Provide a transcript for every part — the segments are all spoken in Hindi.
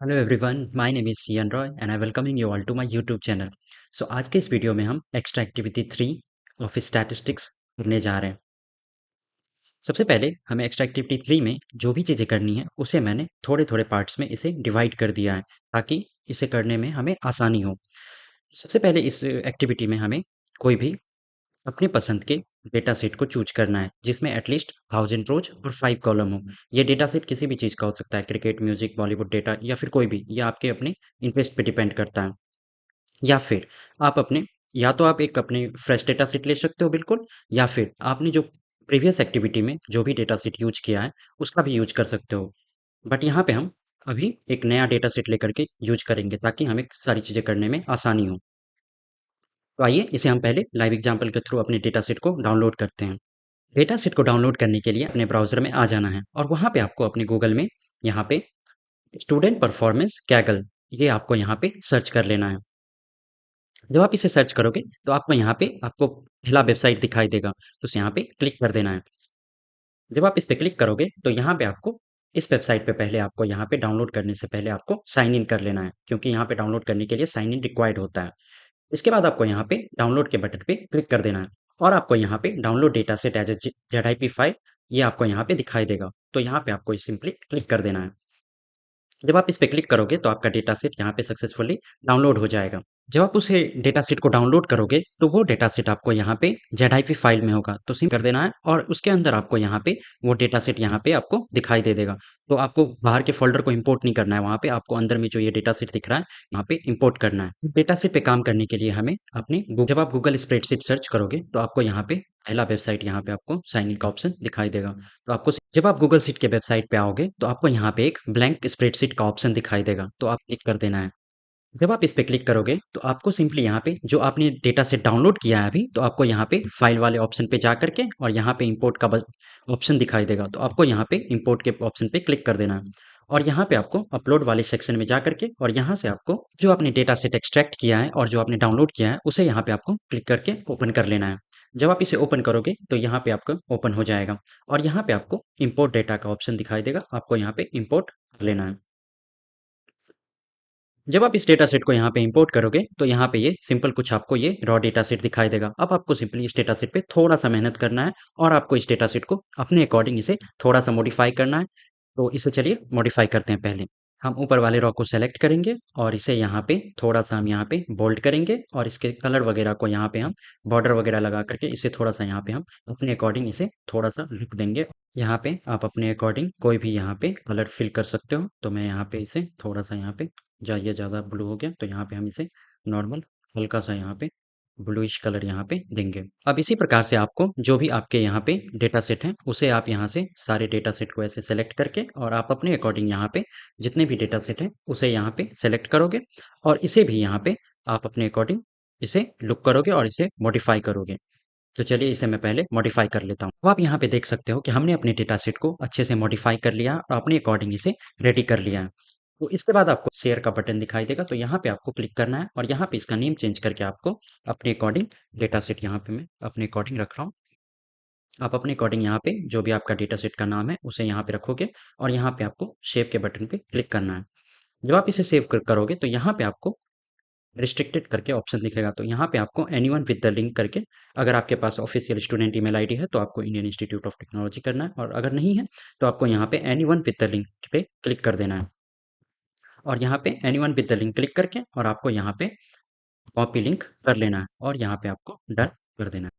Hello everyone, my name is Siyan Roy and I welcoming you all to my YouTube channel. So आज के इस वीडियो में हम एक्स्ट्रा एक्टिविटी 3 ऑफ स्टैटिस्टिक्स करने जा रहे हैं। सबसे पहले हमें एक्स्ट्रा एक्टिविटी 3 में जो भी चीज़ें करनी है उसे मैंने थोड़े-थोड़े पार्ट्स में इसे डिवाइड कर दिया है ताकि इसे करने में हमें आसानी हो। सबसे पहले इस एक्टिविटी में हमें कोई भी अपनी पसंद के डेटा सेट को चूज़ करना है जिसमें एटलीस्ट 1000 रोज़ और 5 कॉलम हो। ये डेटा सेट किसी भी चीज़ का हो सकता है, क्रिकेट, म्यूज़िक, बॉलीवुड डेटा या फिर कोई भी, ये आपके अपने इंटरेस्ट पे डिपेंड करता है। या फिर आप अपने या तो आप एक अपने फ्रेश डेटा सेट ले सकते हो बिल्कुल, या फिर आपने जो प्रीवियस एक्टिविटी में जो भी डेटा सेट यूज़ किया है, उसका भी यूज़ कर सकते हो। बट यहाँ पे हम अभी एक नया डेटा सेट लेकर के यूज़ करेंगे ताकि हमें सारी चीज़ें करने में आसानी हो। तो आइए इसे हम पहले लाइव एग्ज़ाम्पल के थ्रू अपने डेटा सेट को डाउनलोड करते हैं। डेटा सेट को डाउनलोड करने के लिए अपने ब्राउज़र में आ जाना है और वहाँ पे आपको अपने गूगल में यहाँ पे स्टूडेंट परफॉर्मेंस कैगल, ये आपको यहाँ पे सर्च कर लेना है। जब आप इसे सर्च करोगे तो आपको यहाँ पे आपको पहला वेबसाइट दिखाई देगा, तो उसे यहाँ पे क्लिक कर देना है। जब आप इस पे क्लिक करोगे तो यहाँ पे आपको इस वेबसाइट पे पहले आपको यहाँ पे डाउनलोड करने से पहले आपको साइन इन कर लेना है, क्योंकि यहाँ पे डाउनलोड करने के लिए साइन इन रिक्वायर्ड होता है। इसके बाद आपको यहाँ पे डाउनलोड के बटन पे क्लिक कर देना है और आपको यहाँ पे download data set as a Z file, ये आपको यहाँ पे दिखाई देगा। तो यहाँ पे आपको सिंपली क्लिक कर देना है। जब आप इस पे क्लिक करोगे तो आपका डेटा सेट यहाँ पे सक्सेसफुली डाउनलोड हो जाएगा। जब आप उसे डेटा सेट को डाउनलोड करोगे तो वो डेटा सेट आपको यहाँ पे जेड फाइल में होगा, तो सिम कर देना है और उसके अंदर आपको यहाँ पे वो डेटा सेट यहाँ पे आपको दिखाई दे देगा। तो आपको बाहर के फोल्डर को इंपोर्ट नहीं करना है, वहाँ पे आपको अंदर में जो ये डेटा सेट दिख रहा है यहाँ पे इंपोर्ट करना है। डेटा सेट पे काम करने के लिए हमें अपनी जब आप गूगल स्प्रेडशीट सर्च करोगे तो आपको यहाँ पे पहला वेबसाइट यहाँ पे आपको साइन इन का ऑप्शन दिखाई देगा। तो आपको जब आप गूगल शीट के वेबसाइट पे आओगे तो आपको यहाँ पे एक ब्लैंक स्प्रेडशीट का ऑप्शन दिखाई देगा, तो आप क्लिक कर देना है। जब आप इस पे क्लिक करोगे तो आपको सिंपली यहाँ पे जो आपने डेटा सेट डाउनलोड किया है अभी, तो आपको यहाँ पे फाइल वाले ऑप्शन पे जा करके और यहाँ पे इंपोर्ट का ऑप्शन दिखाई देगा, तो आपको यहाँ पे इंपोर्ट के ऑप्शन पे क्लिक कर देना है और यहाँ पे आपको अपलोड वाले सेक्शन में जा करके और यहाँ से आपको जो आपने डेटा सेट एक्सट्रैक्ट किया है और जो आपने डाउनलोड किया है उसे यहाँ पे आपको क्लिक करके ओपन कर लेना है। जब आप इसे ओपन करोगे तो यहाँ पे आपको ओपन हो जाएगा और यहाँ पे आपको इम्पोर्ट डेटा का ऑप्शन दिखाई देगा, आपको यहाँ पे इम्पोर्ट कर लेना है। जब आप इस डेटा सेट को यहाँ पे इंपोर्ट करोगे तो यहाँ पे ये सिंपल कुछ आपको ये रॉ डेटा सेट दिखाई देगा। अब आपको सिंपली इस डेटा सेट पे थोड़ा सा मेहनत करना है और आपको इस डेटा सेट को अपने अकॉर्डिंग इसे थोड़ा सा मॉडिफाई करना है। तो इसे चलिए मॉडिफाई करते हैं। पहले हम ऊपर वाले रॉ को सेलेक्ट करेंगे और इसे यहाँ पे थोड़ा सा हम यहाँ पे बोल्ड करेंगे और इसके कलर वगैरह को यहाँ पे हम बॉर्डर वगैरह लगा करके इसे थोड़ा सा यहाँ पे हम अपने अकॉर्डिंग इसे थोड़ा सा लुक देंगे। यहाँ पे आप अपने अकॉर्डिंग कोई भी यहाँ पे कलर फिल कर सकते हो, तो मैं यहाँ पे इसे थोड़ा सा यहाँ पे ये ज़्यादा ब्लू हो गया, तो यहाँ पे हम इसे नॉर्मल हल्का सा यहाँ पे ब्लूइश कलर यहाँ पे देंगे। अब इसी प्रकार से आपको जो भी आपके यहाँ पे डेटा सेट हैं उसे आप यहाँ से सारे डेटा सेट को ऐसे सेलेक्ट करके और आप अपने अकॉर्डिंग यहाँ पे जितने भी डेटा सेट हैं उसे यहाँ पे सेलेक्ट करोगे और इसे भी यहाँ पे आप अपने अकॉर्डिंग इसे लुक करोगे और इसे मॉडिफाई करोगे। तो चलिए इसे मैं पहले मॉडिफाई कर लेता हूँ। अब आप यहाँ पे देख सकते हो कि हमने अपने डेटा सेट को अच्छे से मॉडिफाई कर लिया और अपने अकॉर्डिंग इसे रेडी कर लिया है। तो इसके बाद आपको शेयर का बटन दिखाई देगा, तो यहाँ पे आपको क्लिक करना है और यहाँ पे इसका नेम चेंज करके आपको अपने अकॉर्डिंग डेटा सेट यहाँ पे मैं अपने अकॉर्डिंग रख रहा हूँ। आप अपने अकॉर्डिंग यहाँ पे जो भी आपका डेटा सेट का नाम है उसे यहाँ पे रखोगे और यहाँ पे आपको सेव के बटन पे क्लिक करना है। जब आप इसे सेव करोगे तो यहाँ पे आपको रिस्ट्रिक्टेड करके ऑप्शन दिखेगा, तो यहाँ पे आपको एनीवन विद द लिंक करके, अगर आपके पास ऑफिशियल स्टूडेंट ईमेल आईडी है तो आपको इंडियन इंस्टीट्यूट ऑफ टेक्नोलॉजी करना है और अगर नहीं है तो आपको यहाँ पे एनीवन विद द लिंक पे क्लिक कर देना है और यहाँ पे anyone with the link click करके और आपको यहाँ पे कॉपी लिंक कर लेना है और यहाँ पे आपको डन कर देना है।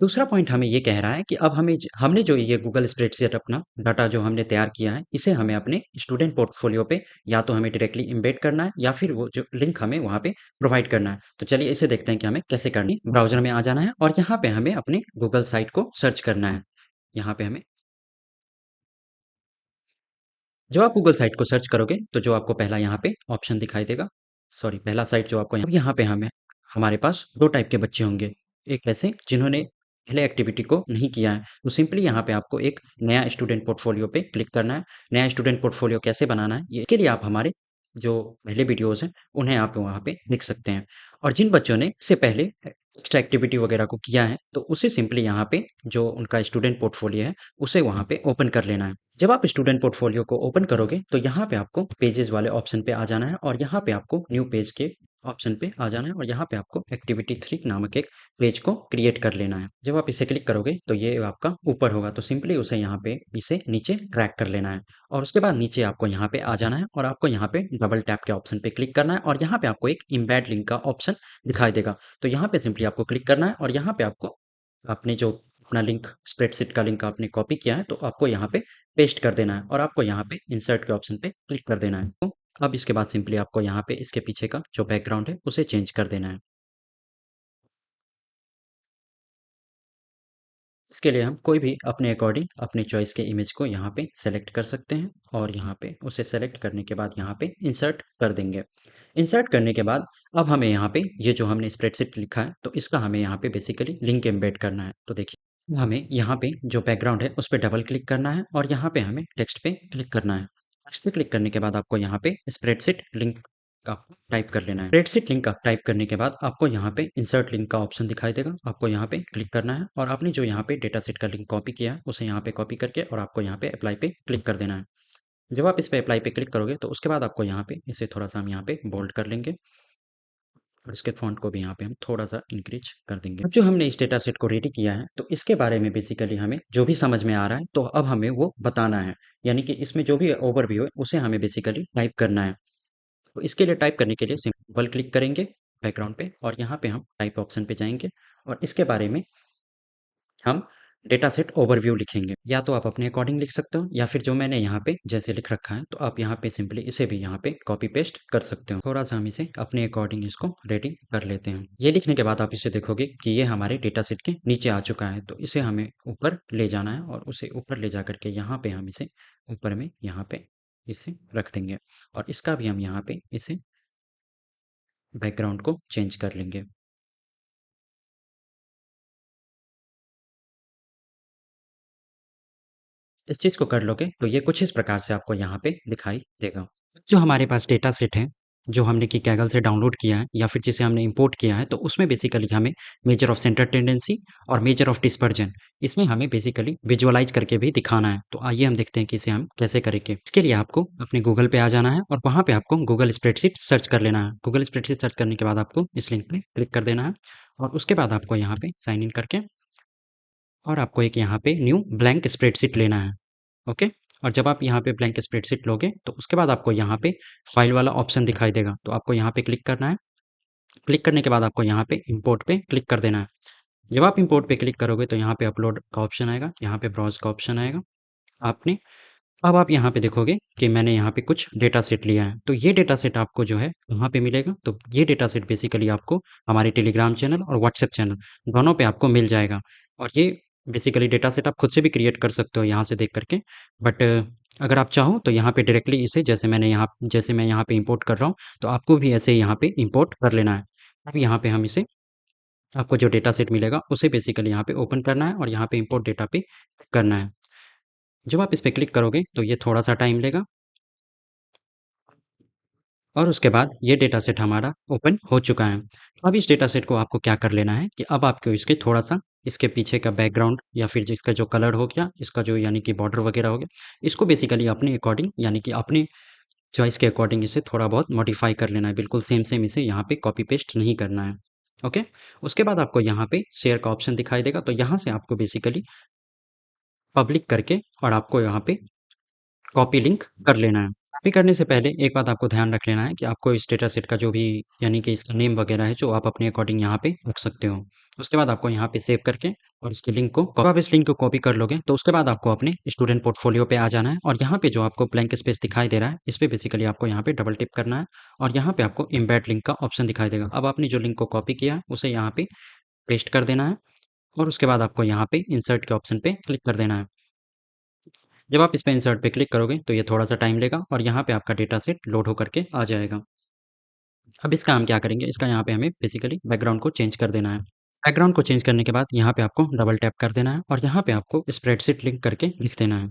दूसरा पॉइंट हमें ये कह रहा है कि अब हमने जो ये गूगल स्प्रेडशीट अपना डाटा जो हमने तैयार किया है इसे हमें अपने स्टूडेंट पोर्टफोलियो पे या तो हमें डायरेक्टली इम्बेड करना है या फिर वो जो लिंक हमें वहाँ पे प्रोवाइड करना है। तो चलिए इसे देखते हैं कि हमें कैसे करनी है। ब्राउज़र में आ जाना है और यहाँ पे हमें अपने गूगल साइट को सर्च करना है। यहाँ पे हमें जब आप गूगल साइट को सर्च करोगे तो जो आपको पहला यहाँ पे ऑप्शन दिखाई देगा, सॉरी पहला साइट जो आपको यहाँ पे हमें हमारे पास 2 टाइप के बच्चे होंगे। एक ऐसे जिन्होंने पहले एक्टिविटी को नहीं किया है, तो सिंपली यहाँ पे आपको एक नया स्टूडेंट पोर्टफोलियो पे क्लिक करना है। नया स्टूडेंट पोर्टफोलियो कैसे बनाना है, ये इसके लिए आप हमारे जो पहले वीडियोज़ हैं, उन्हें आप वहाँ पे देख सकते हैं। और जिन बच्चों ने इससे पहले एक्स्ट्रा एक्टिविटी वगैरह को किया है, तो उसे सिंपली यहाँ पे जो उनका स्टूडेंट पोर्टफोलियो है, उसे वहाँ पे ओपन कर लेना है। जब आप स्टूडेंट पोर्टफोलियो को ओपन करोगे, तो यहाँ पे आपको पेजेस वाले ऑप्शन पे आ जाना है और यहाँ पे आपको न्यू पेज के ऑप्शन पे आ जाना है और यहाँ पे आपको एक्टिविटी 3 नामक एक पेज को क्रिएट कर लेना है। जब आप इसे क्लिक करोगे, तो ये आपका ऊपर होगा, तो सिंपली उसे यहाँ पे इसे नीचे ड्रैग कर लेना है और उसके बाद नीचे आपको यहाँ पे आ जाना है और आपको यहाँ पे डबल टैप के ऑप्शन पे क्लिक करना है और यहाँ पे आपको एक एम्बेड लिंक का ऑप्शन दिखाई देगा। तो यहाँ पे सिंपली आपको क्लिक करना है और यहाँ पे आपको आपने जो अपना लिंक स्प्रेडशीट का लिंक आपने कॉपी किया है, तो आपको यहाँ पे पेस्ट कर देना है और आपको यहाँ पे इंसर्ट के ऑप्शन पे क्लिक कर देना है। तो अब इसके बाद सिंपली आपको यहाँ पे इसके पीछे का जो बैकग्राउंड है उसे चेंज कर देना है। इसके लिए हम कोई भी अपने अकॉर्डिंग अपने चॉइस के इमेज को यहाँ पे सेलेक्ट कर सकते हैं और यहाँ पे उसे सेलेक्ट करने के बाद यहाँ पे इंसर्ट कर देंगे। इंसर्ट करने के बाद अब हमें यहाँ पे ये जो हमने स्प्रेडशीट लिखा है, तो इसका हमें यहाँ पे बेसिकली लिंक एम्बेड करना है। तो देखिए हमें यहाँ पे जो बैकग्राउंड है उस पर डबल क्लिक करना है और यहाँ पे हमें टेक्स्ट पे क्लिक करना है। टेक्स्ट पे क्लिक करने के बाद आपको यहाँ पे स्प्रेडशीट लिंक आपको टाइप कर लेना है। स्प्रेडशीट लिंक आप टाइप करने के बाद आपको यहाँ पे इंसर्ट लिंक का ऑप्शन दिखाई देगा। आपको यहाँ पे क्लिक करना है और आपने जो यहाँ पे डेटा सेट का लिंक कॉपी किया है उसे यहाँ पे कॉपी करके और आपको यहाँ पे अप्लाई पे क्लिक कर देना है। जब आप इस पे अप्लाई पे क्लिक करोगे, तो उसके बाद आपको यहाँ पे इसे थोड़ा-सा हम यहाँ पे बोल्ड कर लेंगे और इसके फ़ॉन्ट को भी यहाँ पे हम थोड़ा-सा इंक्रीज़ कर देंगे। अब जो हमने इस डेटा सेट को रेडी किया है, तो इसके बारे में बेसिकली हमें जो भी समझ में आ रहा है, तो अब हमें वो बताना है। यानी कि इसमें जो भी ओवरव्यू है, उसे हमें बेसिकली टाइप करना है। तो इसके लिए टाइप करने के लिए सिंपल क्लिक करेंगे बैकग्राउंड पे और यहाँ पे हम टाइप ऑप्शन पे जाएँगे और इसके बारे में हम डेटा सेट ओवरव्यू लिखेंगे। या तो आप अपने अकॉर्डिंग लिख सकते हो या फिर जो मैंने यहाँ पे जैसे लिख रखा है, तो आप यहाँ पे सिंपली इसे भी यहाँ पे कॉपी पेस्ट कर सकते हो। थोड़ा सा हम इसे अपने अकॉर्डिंग इसको रेडी कर लेते हैं। ये लिखने के बाद आप इसे देखोगे कि ये हमारे डेटा सेट के नीचे आ चुका है, तो इसे हमें ऊपर ले जाना है और उसे ऊपर ले जा करके यहाँ पे हम इसे ऊपर में यहाँ पे इसे रख देंगे और इसका भी हम यहाँ पे इसे बैकग्राउंड को चेंज कर लेंगे। इस चीज़ को कर लोगे, तो ये कुछ इस प्रकार से आपको यहाँ पे दिखाई देगा। जो हमारे पास डेटा सेट है, जो हमने कि कैगल से डाउनलोड किया है या फिर जिसे हमने इंपोर्ट किया है, तो उसमें बेसिकली हमें मेजर ऑफ सेंटर टेंडेंसी और मेजर ऑफ डिस्पर्जन, इसमें हमें बेसिकली विजुअलाइज़ करके भी दिखाना है। तो आइए हम देखते हैं कि इसे हम कैसे करेंगे। इसके लिए आपको अपने गूगल पे आ जाना है और वहाँ पे आपको गूगल स्प्रेडशीट सर्च कर लेना है। गूगल स्प्रेडशीट सर्च करने के बाद आपको इस लिंक पे क्लिक कर देना है और उसके बाद आपको यहाँ पे साइन इन करके और आपको एक यहाँ पे न्यू ब्लैंक स्प्रेडशीट लेना है। ओके। और जब आप यहाँ पे ब्लैंक स्प्रेडशीट लोगे, तो उसके बाद आपको यहाँ पे फाइल वाला ऑप्शन दिखाई देगा, तो आपको यहाँ पे क्लिक करना है। क्लिक करने के बाद आपको यहाँ पे इंपोर्ट पे क्लिक कर देना है। जब आप इंपोर्ट पे क्लिक करोगे, तो यहाँ पे अपलोड का ऑप्शन आएगा, यहाँ पे ब्राउज का ऑप्शन आएगा। आपने अब आप यहाँ पे देखोगे कि मैंने यहाँ पे कुछ डेटा सेट लिया है, तो ये डेटा सेट आपको जो है वहाँ पे मिलेगा। तो ये डेटा सेट बेसिकली आपको हमारे टेलीग्राम चैनल और व्हाट्सएप चैनल दोनों पे आपको मिल जाएगा और ये बेसिकली डेटा सेट आप खुद से भी क्रिएट कर सकते हो यहाँ से देख करके। बट अगर आप चाहो तो यहाँ पे डायरेक्टली इसे जैसे मैं यहाँ पे इंपोर्ट कर रहा हूँ, तो आपको भी ऐसे यहाँ पे इंपोर्ट कर लेना है। अब यहाँ पे हम इसे आपको जो डेटा सेट मिलेगा उसे बेसिकली यहाँ पे ओपन करना है और यहाँ पे इंपोर्ट डेटा पे करना है। जब आप इस पे क्लिक करोगे, तो ये थोड़ा सा टाइम लेगा और उसके बाद ये डेटा सेट हमारा ओपन हो चुका है। अब इस डेटा सेट को आपको क्या कर लेना है कि अब आपको इसके थोड़ा-सा इसके पीछे का बैकग्राउंड या फिर जिसका जो कलर हो गया, इसका जो यानी कि बॉर्डर वगैरह हो गया, इसको बेसिकली अपने अकॉर्डिंग यानी कि अपने चॉइस के अकॉर्डिंग इसे थोड़ा बहुत मॉडिफ़ाई कर लेना है। बिल्कुल सेम इसे यहाँ पे कॉपी पेस्ट नहीं करना है। ओके? उसके बाद आपको यहाँ पे शेयर का ऑप्शन दिखाई देगा, तो यहाँ से आपको बेसिकली पब्लिक करके और आपको यहाँ पे कॉपी लिंक कर लेना है। कॉपी करने से पहले एक बात आपको ध्यान रख लेना है कि आपको इस डेटा सेट का जो भी यानी कि इसका नेम वगैरह है, जो आप अपने अकॉर्डिंग यहाँ पे रख सकते हो। उसके बाद आपको यहाँ पे सेव करके और इसके लिंक को जब आप इस लिंक को कॉपी कर लोगे, तो उसके बाद आपको अपने स्टूडेंट पोर्टफोलियो पे आ जाना है और यहाँ पे जो आपको ब्लैंक स्पेस दिखाई दे रहा है, इस पे बेसिकली आपको यहाँ पे डबल टिप करना है और यहाँ पे आपको एम्बेड लिंक का ऑप्शन दिखाई देगा। अब आपने जो लिंक को कॉपी किया है, उसे यहाँ पे पेस्ट कर देना है और उसके बाद आपको यहाँ पे इंसर्ट के ऑप्शन पे क्लिक कर देना है। जब आप इस पे इंसर्ट पे क्लिक करोगे, तो ये थोड़ा-सा टाइम लेगा और यहाँ पे आपका डेटा सेट लोड होकर के आ जाएगा। अब इसका हम क्या करेंगे, इसका यहाँ पे हमें बेसिकली बैकग्राउंड को चेंज कर देना है। बैकग्राउंड को चेंज करने के बाद यहाँ पे आपको डबल टैप कर देना है और यहाँ पे आपको स्प्रेडशीट लिंक करके लिख देना है।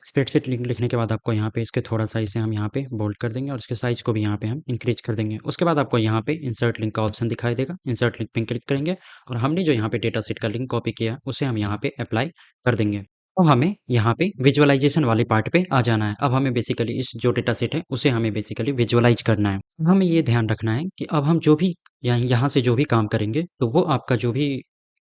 स्प्रेडशीट लिंक लिखने के बाद आपको यहाँ पे इसके थोड़ा सा इसे हम यहाँ पे बोल्ड कर देंगे और इसके साइज़ को भी यहाँ पे हम इंक्रीज कर देंगे। उसके बाद आपको यहाँ पे इंसर्ट लिंक का ऑप्शन दिखाई देगा। इंसर्ट लिंक पे क्लिक करेंगे और हमने जो यहाँ पे डेटा सेट का लिंक कॉपी किया उसे हम यहाँ पे अप्लाई कर देंगे। अब हमें यहाँ पे विजुअलाइजेशन वाले पार्ट पे आ जाना है। अब हमें बेसिकली इस जो डेटा सेट है उसे हमें बेसिकली विजुअलाइज करना है। हमें ये ध्यान रखना है कि अब हम जो भी यहाँ से जो भी काम करेंगे तो वो आपका जो भी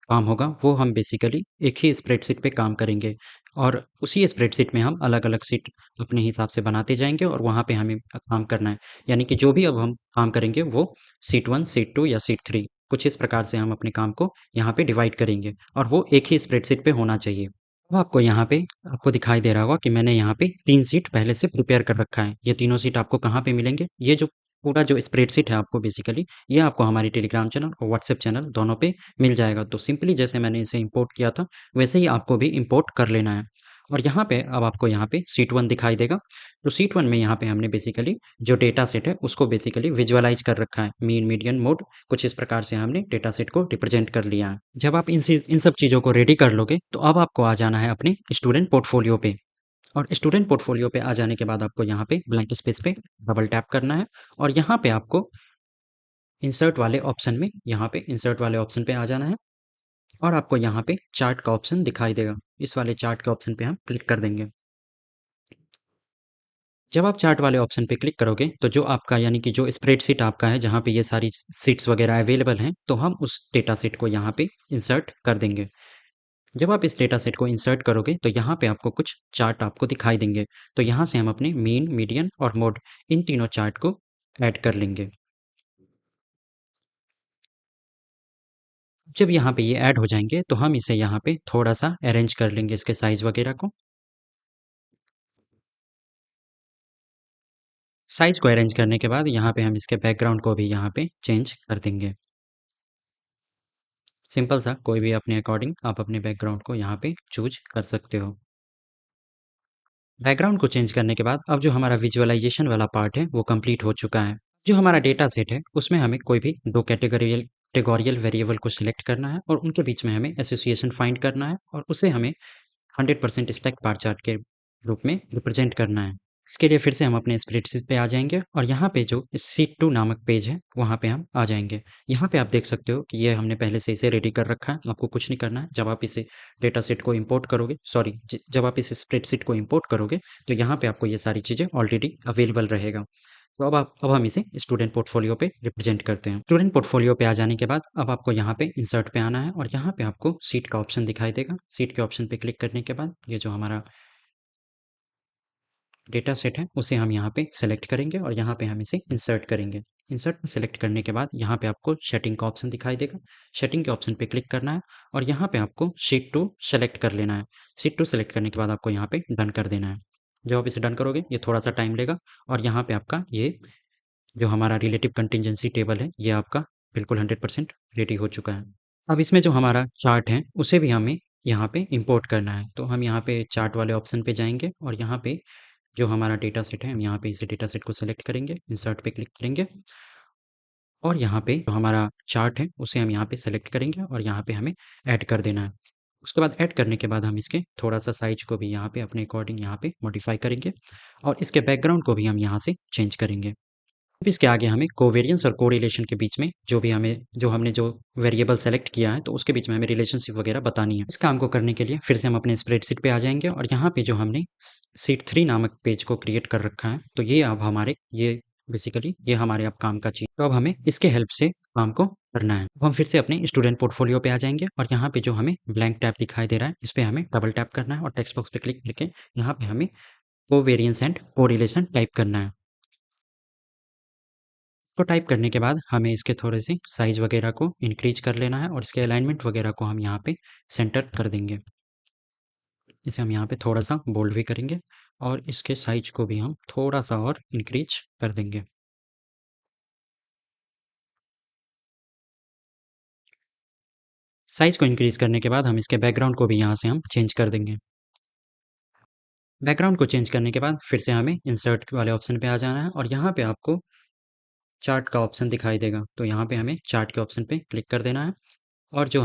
काम होगा वो हम बेसिकली एक ही स्प्रेडशीट पे काम करेंगे और उसी स्प्रेडशीट में हम अलग-अलग शीट अपने हिसाब से बनाते जाएँगे और वहाँ पे हमें काम करना है। यानी कि जो भी अब हम काम करेंगे वो शीट 1, शीट 2 या शीट 3 कुछ इस प्रकार से हम अपने काम को यहाँ पे डिवाइड करेंगे और वो एक ही स्प्रेडशीट पे होना चाहिए। अब आपको यहाँ पे आपको दिखाई दे रहा होगा कि मैंने यहाँ पे 3 शीट पहले से प्रिपेयर कर रखा है। ये तीनों शीट आपको कहाँ पे मिलेंगे? ये जो पूरा जो स्प्रेडशीट है आपको बेसिकली ये आपको हमारी टेलीग्राम चैनल और व्हाट्सएप चैनल दोनों पे मिल जाएगा। तो सिंपली जैसे मैंने इसे इंपोर्ट किया था वैसे ही आपको भी इंपोर्ट कर लेना है। और यहाँ पे अब आपको यहाँ पे शीट 1 दिखाई देगा। तो शीट 1 में यहाँ पे हमने बेसिकली जो डेटा सेट है उसको बेसिकली विजुअलाइज कर रखा है। मीन, मीडियन, मोड कुछ इस प्रकार से हमने डेटा सेट को रिप्रेजेंट कर लिया है। जब आप इन सब चीज़ों को रेडी कर लोगे तो अब आपको आ जाना है अपने स्टूडेंट पोर्टफोलियो पे। और स्टूडेंट पोर्टफोलियो पे आ जाने के बाद आपको यहाँ पे ब्लैंक स्पेस पे डबल टैप करना है और यहाँ पे आपको इंसर्ट वाले ऑप्शन में यहाँ पे इंसर्ट वाले ऑप्शन पे आ जाना है और आपको यहाँ पे चार्ट का ऑप्शन दिखाई देगा। इस वाले चार्ट के ऑप्शन पे हम क्लिक कर देंगे। जब आप चार्ट वाले ऑप्शन पे क्लिक करोगे तो जो आपका यानी कि जो स्प्रेडशीट आपका है जहाँ पे ये सारी शीट्स वगैरह अवेलेबल हैं तो हम उस डेटा सेट को यहाँ पे इंसर्ट कर देंगे। जब आप इस डेटा सेट को इंसर्ट करोगे तो यहाँ पे आपको कुछ चार्ट आपको दिखाई देंगे। तो यहाँ से हम अपने मीन, मीडियन और मोड इन तीनों चार्ट को ऐड कर लेंगे। जब यहाँ पे ये ऐड हो जाएँगे तो हम इसे यहाँ पे थोड़ा-सा अरेंज कर लेंगे इसके साइज़ वगैरह को। साइज़ को अरेंज करने के बाद यहाँ पे हम इसके बैकग्राउंड को भी यहाँ पे चेंज कर देंगे। सिंपल सा कोई भी अपने अकॉर्डिंग आप अपने बैकग्राउंड को यहाँ पे चूज़ कर सकते हो। बैकग्राउंड को चेंज करने के बाद अब जो हमारा विजुअलाइजेशन वाला पार्ट है वो कंप्लीट हो चुका है। जो हमारा डेटा सेट है उसमें हमें कोई भी 2 कैटेगोरियल वेरिएबल को सिलेक्ट करना है और उनके बीच में हमें एसोसिएशन फाइंड करना है और उसे हमें 100% स्टैक बार चार्ट के रूप में रिप्रेजेंट करना है। इसके लिए फिर से हम अपने स्प्रेडशीट पे आ जाएँगे और यहाँ पे जो शीट 2 नामक पेज है, वहाँ पे हम आ जाएँगे। यहाँ पे आप देख सकते हो कि ये हमने पहले से इसे रेडी कर रखा है, आपको कुछ नहीं करना है। जब आप इसे डेटा सेट को इम्पोर्ट करोगे सॉरी ज जब आप इस स्प्रेडशीट को इम्पोर्ट करोगे, तो यहाँ पे आपको ये सारी चीज़ें ऑलरेडी अवेलेबल रहेगा। तो अब हम इसे स्टूडेंट पोर्टफोलियो पे रिप्रेजेंट करते हैं। स्टूडेंट पोर्टफोलियो पे आ जाने के बाद अब आपको यहाँ पे इंसर्ट पे आना है और यहाँ पे आपको शीट का ऑप्शन दिखाई देगा। शीट के ऑप्शन पे क्लिक करने के बाद ये जो हमारा डेटा सेट है उसे हम यहाँ पे सेलेक्ट करेंगे और यहाँ पे हम इसे इंसर्ट करेंगे। इंसर्ट में सेलेक्ट करने के बाद यहाँ पे आपको सेटिंग का ऑप्शन दिखाई देगा। सेटिंग के ऑप्शन पे क्लिक करना है और यहाँ पे आपको शीट 2 सेलेक्ट कर लेना है। शीट 2 सेलेक्ट करने के बाद आपको यहाँ पे डन कर देना है। जब आप इसे डन करोगे ये थोड़ा-सा टाइम लेगा और यहाँ पे आपका ये जो हमारा रिलेटिव कंटिजेंसी टेबल है ये आपका बिल्कुल 100% रेडी हो चुका है। अब इसमें जो हमारा चार्ट है उसे भी हमें यहाँ पे इम्पोर्ट करना है। तो हम यहाँ पे चार्ट वाले ऑप्शन पे जाएँगे और यहाँ पे जो हमारा डेटा सेट है हम यहाँ पे इसी डेटा सेट को सेलेक्ट करेंगे, इंसर्ट पे क्लिक करेंगे और यहाँ पे जो हमारा चार्ट है उसे हम यहाँ पे सेलेक्ट करेंगे और यहाँ पे हमें ऐड कर देना है। उसके बाद ऐड करने के बाद हम इसके थोड़ा-सा साइज़ को भी यहाँ पे अपने अकॉर्डिंग यहाँ पे मॉडिफ़ाई करेंगे और इसके बैकग्राउंड को भी हम यहाँ से चेंज करेंगे। अब इसके आगे हमें कोवेरिएंस और कोरिलेशन के बीच में जो हमने जो वेरिएबल सेलेक्ट किया है तो उसके बीच में हमें रिलेशनशिप वगैरह बतानी है। इस काम को करने के लिए फिर से हम अपने स्प्रेडशीट पे आ जाएँगे और यहाँ पे जो हमने शीट 3 नामक पेज को क्रिएट कर रखा है तो ये अब हमारे ये बेसिकली ये हमारे अब काम का चीज़ तो अब हमें इसके हेल्प से काम को करना है। अब हम फिर से अपने स्टूडेंट पोर्टफोलियो पे आ जाएँगे और यहाँ पे जो हमें ब्लैंक टैब दिखाई दे रहा है इस पे हमें डबल टैप करना है और टेक्स्ट बॉक्स पे क्लिक करके यहाँ पे हमें कोवेरिएंस एंड कोरिलेशन टाइप करना है। तो टाइप करने के बाद हमें इसके थोड़े से साइज़ वगैरह को इंक्रीज कर लेना है और इसके अलाइनमेंट वगैरह को हम यहाँ पे सेंटर कर देंगे। इसे हम यहाँ पे थोड़ा-सा बोल्ड भी करेंगे और इसके साइज़ को भी हम थोड़ा-सा और इंक्रीज कर देंगे। साइज़ को इंक्रीज करने के बाद हम इसके बैकग्राउंड को भी यहाँ से हम चेंज कर देंगे। बैकग्राउंड को चेंज करने के बाद फिर से हमें इंसर्ट वाले ऑप्शन पे आ जाना है और यहाँ पे आपको चार्ट का ऑप्शन दिखाई देगा। तो यहाँ पे हमें चार्ट के ऑप्शन पे क्लिक कर देना है और जो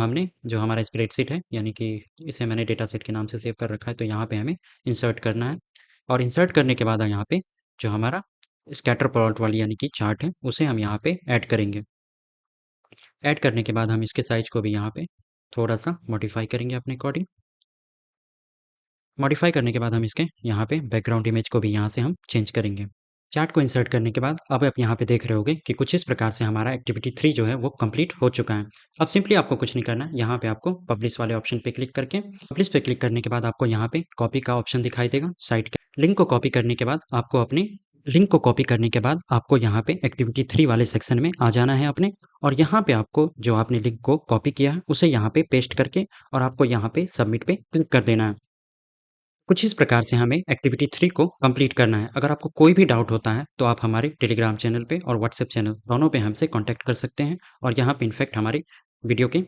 हमारा स्प्रेडशीट है, यानी कि इसे मैंने डेटा सेट के नाम से सेव कर रखा है, तो यहाँ पे हमें इंसर्ट करना है। और इंसर्ट करने के बाद यहाँ पे जो हमारा स्कैटर प्लॉट वाली यानी कि चार्ट है, उसे हम यहाँ पे ऐड करेंगे। ऐड करने के बाद हम इसके साइज को भी यहाँ पे थोड़ा सा मॉडिफाई करेंगे अपने अकॉर्डिंग। मॉडिफाई करने के बाद हम इसके यहाँ पे बैकग्राउंड इमेज को भी यहाँ से हम चेंज करेंगे। चार्ट को इंसर्ट करने के बाद अब आप यहाँ पे देख रहे होगे कि कुछ इस प्रकार से हमारा एक्टिविटी 3 जो है वो कंप्लीट हो चुका है। अब सिंपली आपको कुछ नहीं करना है, यहाँ पे आपको पब्लिश वाले ऑप्शन पे क्लिक करके पब्लिश पे क्लिक करने के बाद आपको यहाँ पे कॉपी का ऑप्शन दिखाई देगा साइट के लिंक को कॉपी करने के बाद आपको अपने लिंक को कॉपी करने के बाद आपको यहाँ पे एक्टिविटी 3 वाले सेक्शन में आ जाना है अपने, और यहाँ पे आपको जो आपने लिंक को कॉपी किया है उसे यहाँ पे पेस्ट करके और आपको यहाँ पे सबमिट पे क्लिक कर देना है। कुछ इस प्रकार से हमें एक्टिविटी 3 को कंप्लीट करना है। अगर आपको कोई भी डाउट होता है तो आप हमारे टेलीग्राम चैनल पे और व्हाट्सएप चैनल दोनों पे हमसे कॉन्टैक्ट कर सकते हैं, और यहाँ पे इनफैक्ट हमारे वीडियो के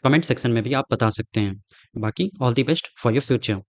कमेंट सेक्शन में भी आप बता सकते हैं। बाकी all the best for your future.